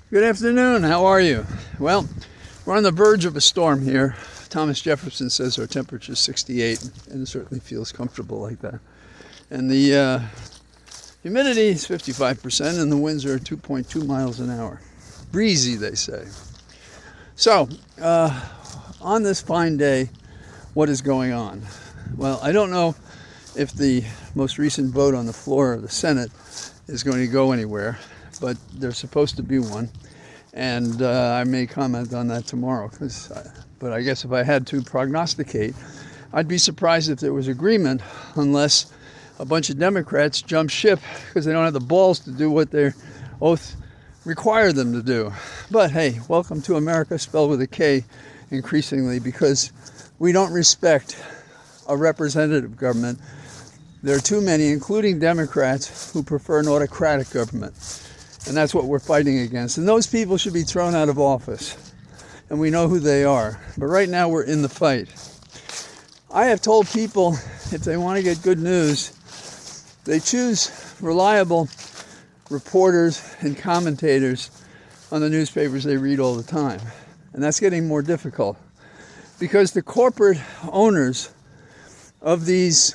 Good afternoon. How are you? Well, we're on the verge of a storm here. Thomas Jefferson says our temperature is 68, and it certainly feels comfortable like that. And the humidity is 55%, and the winds are 2.2 miles an hour. Breezy, they say. So, on this fine day, what is going on? Well, I don't know if the most recent vote on the floor of the Senate is going to go anywhere, but there's supposed to be one, and I may comment on that tomorrow. But I guess if I had to prognosticate, I'd be surprised if there was agreement unless a bunch of Democrats jump ship because they don't have the balls to do what their oath require them to do. But hey, welcome to America, spelled with a K increasingly, because we don't respect a representative government. There are too many, including Democrats, who prefer an autocratic government. And that's what we're fighting against. And those people should be thrown out of office. And we know who they are. But right now we're in the fight. I have told people if they want to get good news, they choose reliable reporters and commentators on the newspapers they read all the time. And that's getting more difficult because the corporate owners of these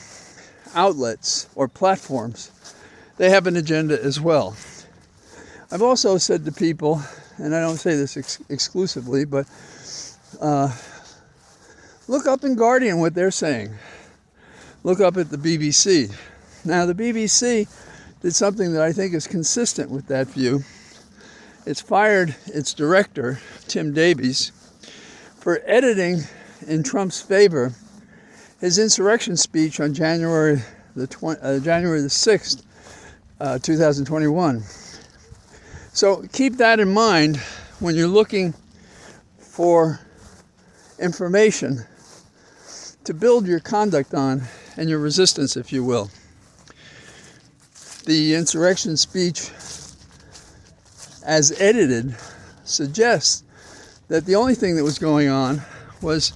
outlets or platforms, they have an agenda as well. I've also said to people, and I don't say this exclusively, but look up in Guardian what they're saying. Look up at the BBC. Now, the BBC did something that I think is consistent with that view. It's fired its director, Tim Davies, for editing in Trump's favor his insurrection speech on January the 6th, 2021. So keep that in mind when you're looking for information to build your conduct on and your resistance, if you will. The insurrection speech, as edited, suggests that the only thing that was going on was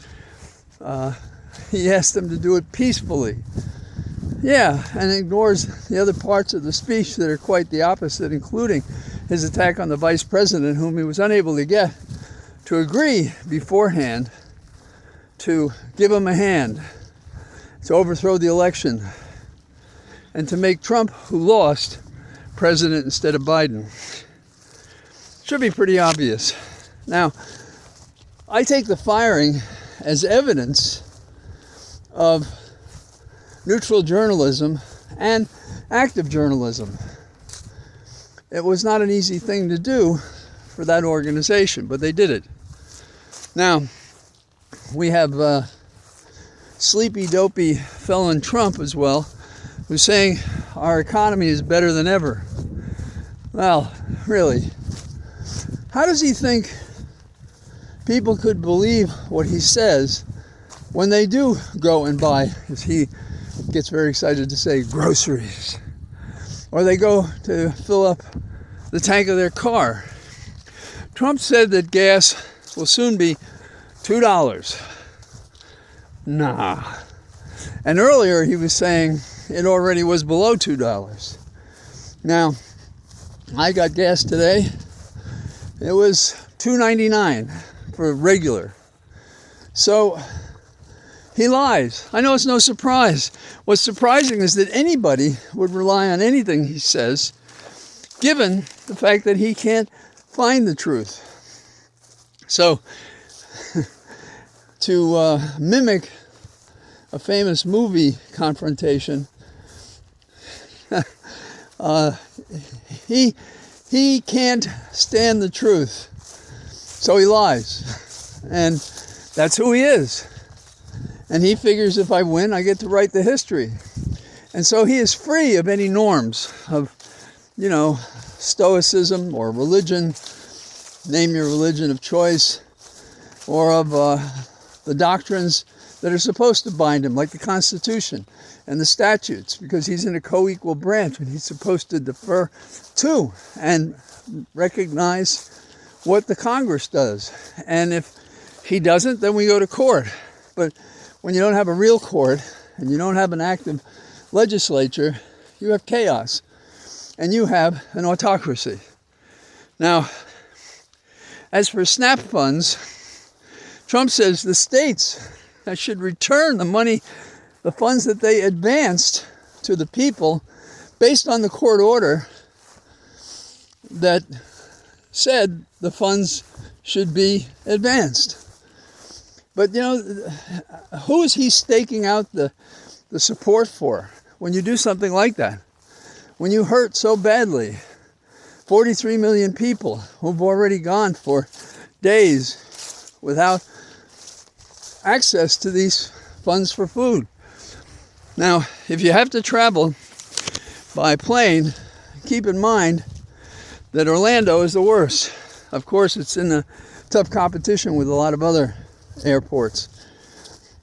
he asked them to do it peacefully. Yeah, and ignores the other parts of the speech that are quite the opposite, including his attack on the vice president, whom he was unable to get to agree beforehand to give him a hand to overthrow the election and to make Trump, who lost, president instead of Biden. Should be pretty obvious. Now, I take the firing as evidence of neutral journalism and active journalism. It was not an easy thing to do for that organization, but they did it. Now, we have sleepy, dopey felon Trump as well, who's saying our economy is better than ever. Well, really, how does he think people could believe what he says when they do go and buy, as he gets very excited to say, groceries? Or they go to fill up the tank of their car. Trump said that gas will soon be $2. Nah. And earlier he was saying it already was below $2. Now, I got gas today. It was $2.99 for regular. So he lies. I know it's no surprise. What's surprising is that anybody would rely on anything he says, given the fact that he can't find the truth. So, to mimic a famous movie confrontation, he can't stand the truth, so he lies, and that's who he is. And he figures if I win, I get to write the history. And so he is free of any norms of, stoicism or religion, name your religion of choice, or of the doctrines that are supposed to bind him, like the Constitution and the statutes, because he's in a co-equal branch and he's supposed to defer to and recognize what the Congress does. And if he doesn't, then we go to court. But when you don't have a real court and you don't have an active legislature, you have chaos and you have an autocracy. Now, As for SNAP funds, Trump says the states should return the money, the funds that they advanced to the people based on the court order that said the funds should be advanced. But who is he staking out the support for when you do something like that? When you hurt so badly 43 million people who've already gone for days without access to these funds for food. Now, if you have to travel by plane, keep in mind that Orlando is the worst. Of course, it's in a tough competition with a lot of other airports.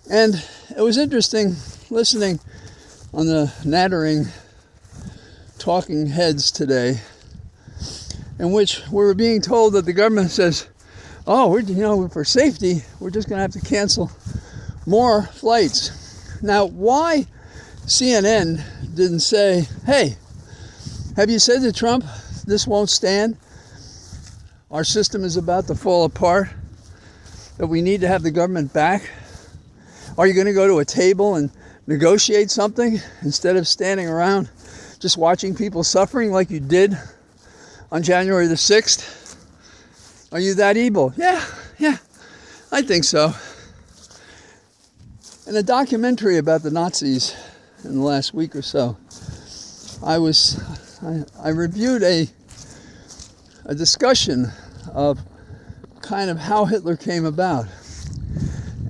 And it was interesting listening on the nattering talking heads today, in which we were being told that the government says, oh, for safety, we're just going to have to cancel more flights. Now, why CNN didn't say, hey, have you said to Trump, this won't stand? Our system is about to fall apart, that we need to have the government back? Are you going to go to a table and negotiate something instead of standing around just watching people suffering like you did on January the 6th? Are you that evil? Yeah, I think so. In a documentary about the Nazis in the last week or so, I reviewed a discussion of kind of how Hitler came about.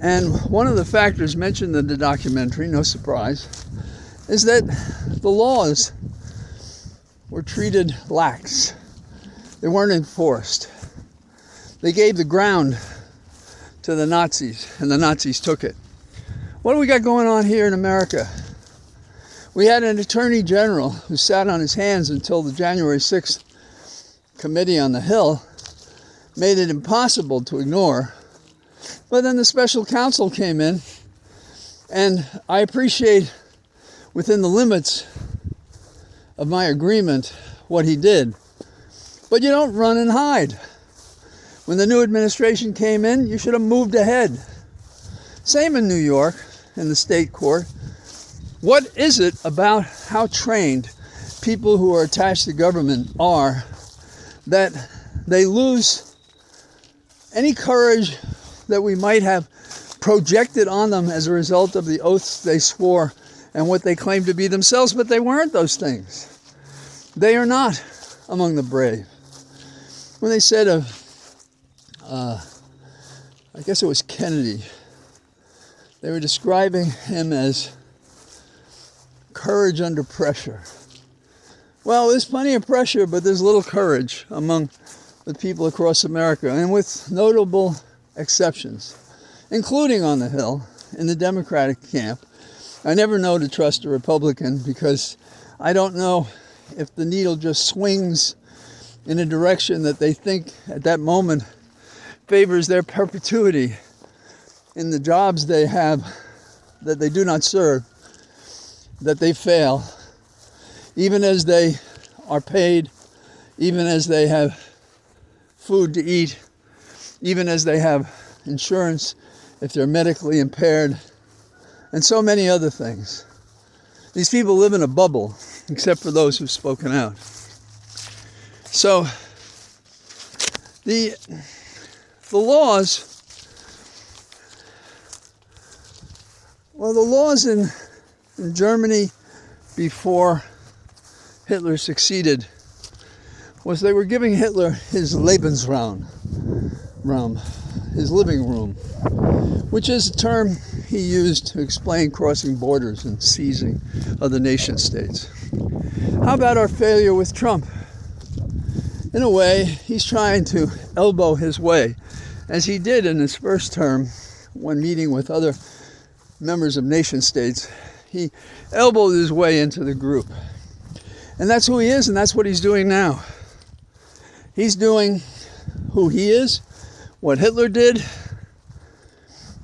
And one of the factors mentioned in the documentary, no surprise, is that the laws were treated lax. They weren't enforced. They gave the ground to the Nazis, and the Nazis took it. What do we got going on here in America? We had an attorney general who sat on his hands until the January 6th committee on the Hill made it impossible to ignore. But then the special counsel came in, and I appreciate, within the limits of my agreement, what he did. But you don't run and hide. When the new administration came in, you should have moved ahead. Same in New York, in the state court. What is it about how trained people who are attached to government are that they lose any courage that we might have projected on them as a result of the oaths they swore and what they claimed to be themselves, but they weren't those things. They are not among the brave. When they said of, I guess it was Kennedy, they were describing him as courage under pressure. Well, there's plenty of pressure, but there's little courage among the people across America, and with notable exceptions, including on the Hill, in the Democratic camp. I never know to trust a Republican because I don't know if the needle just swings in a direction that they think at that moment favors their perpetuity in the jobs they have that they do not serve, that they fail, even as they are paid, even as they have food to eat, even as they have insurance if they're medically impaired, and so many other things. These people live in a bubble, except for those who've spoken out. So, the laws, well, the laws in Germany before Hitler succeeded was they were giving Hitler his Lebensraum, his living room, which is a term he used to explain crossing borders and seizing other nation states. How about our failure with Trump? In a way, he's trying to elbow his way, as he did in his first term when meeting with other members of nation states. He elbowed his way into the group. And that's who he is, and that's what he's doing now. He's doing who he is, what Hitler did,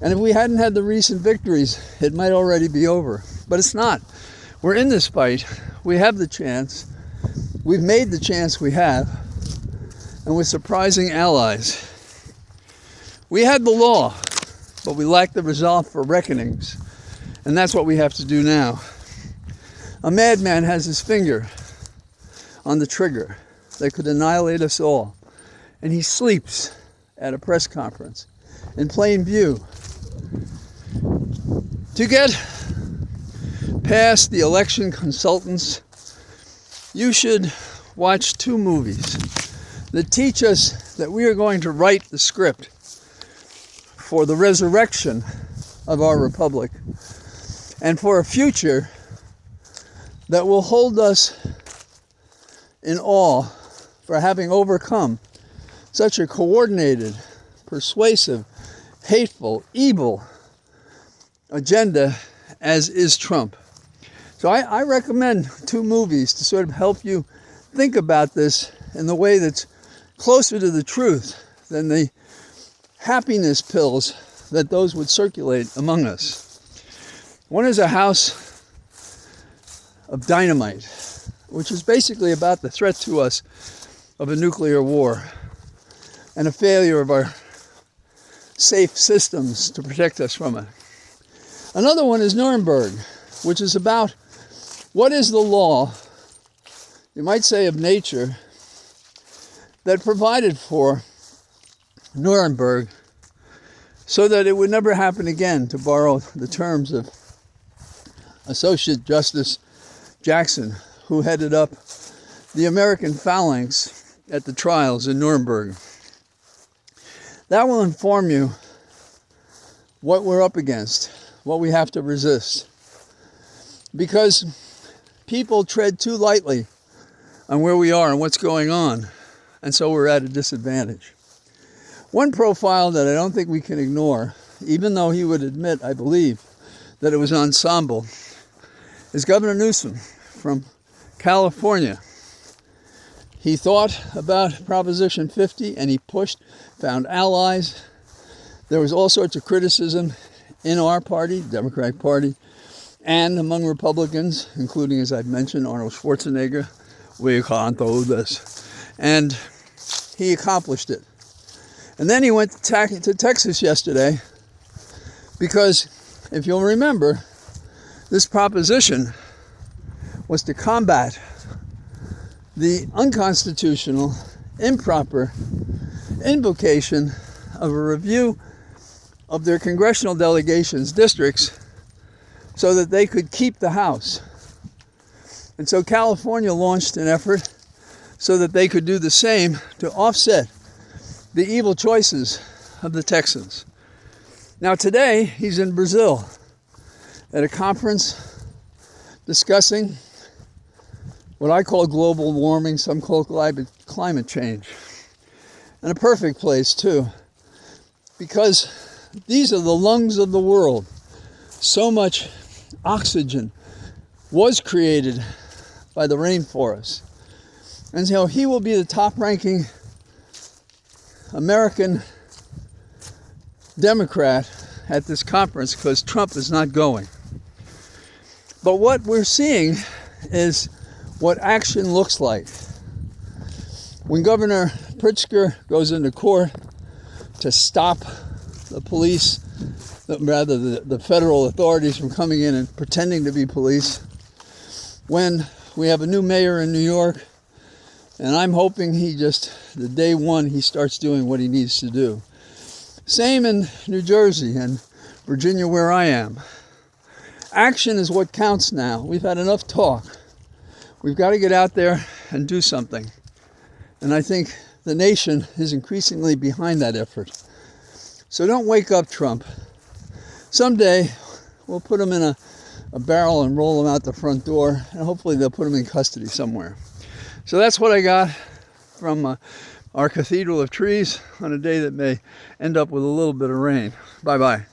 and if we hadn't had the recent victories, it might already be over. But it's not. We're in this fight. We have the chance. We've made the chance we have, and with surprising allies. We had the law, but we lacked the resolve for reckonings. And that's what we have to do now. A madman has his finger on the trigger that could annihilate us all. And he sleeps at a press conference in plain view. To get past the election consultants, you should watch 2 movies that teach us that we are going to write the script for the resurrection of our republic and for a future that will hold us in awe for having overcome such a coordinated, persuasive, hateful, evil agenda as is Trump. So I recommend 2 movies to sort of help you think about this in the way that's closer to the truth than the happiness pills that those would circulate among us. One is A House of Dynamite, which is basically about the threat to us of a nuclear war and a failure of our safe systems to protect us from it. Another one is Nuremberg, which is about what is the law, you might say of nature, that provided for Nuremberg so that it would never happen again, to borrow the terms of Associate Justice Jackson, who headed up the American phalanx at the trials in Nuremberg. That will inform you what we're up against, what we have to resist. Because people tread too lightly on where we are and what's going on, and so we're at a disadvantage. One profile that I don't think we can ignore, even though he would admit, I believe, that it was ensemble, is Governor Newsom from California. He thought about Proposition 50 and he pushed, found allies. There was all sorts of criticism in our party, Democratic Party, and among Republicans, including, as I've mentioned, Arnold Schwarzenegger. We can't do this. And he accomplished it. And then he went to Texas yesterday because, if you'll remember, this proposition was to combat the unconstitutional, improper invocation of a review of their congressional delegations' districts so that they could keep the House. And so California launched an effort so that they could do the same to offset the evil choices of the Texans. Now today, he's in Brazil at a conference discussing what I call global warming, some call climate change. And a perfect place too, because these are the lungs of the world. So much oxygen was created by the rainforest. And so he will be the top-ranking American Democrat at this conference because Trump is not going. But what we're seeing is what action looks like. When Governor Pritzker goes into court to stop the police, rather the federal authorities from coming in and pretending to be police, when we have a new mayor in New York, and I'm hoping the day one, he starts doing what he needs to do. Same in New Jersey and Virginia, where I am. Action is what counts now. We've had enough talk. We've got to get out there and do something. And I think the nation is increasingly behind that effort. So don't wake up, Trump. Someday, we'll put him in a barrel and roll him out the front door, and hopefully they'll put him in custody somewhere. So that's what I got from our cathedral of trees on a day that may end up with a little bit of rain. Bye-bye.